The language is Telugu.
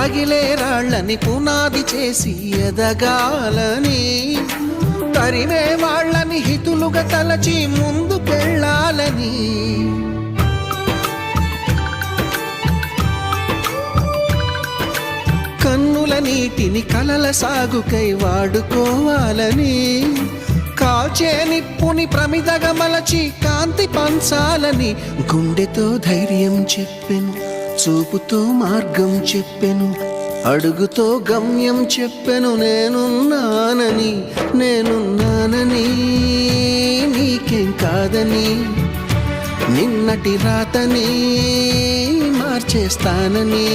తగిలే రాళ్ళని పునాది చేసి ఎదగాలని, తరిమే వాళ్ళని హితులుగా తలచి ముందుకెళ్ళాలని, కన్నుల నీటిని కలల సాగుకై వాడుకోవాలని, కాల్చే నిప్పుని ప్రమిదగా మలచి కాంతి పంచాలని, గుండెతో ధైర్యం చెప్పెను, చూపుతో మార్గం చెప్పెను, అడుగుతో గమ్యం చెప్పెను. నేనున్నానని నేనున్నానని, నీకేం కాదని, నిన్నటి రాతని మార్చేస్తానని.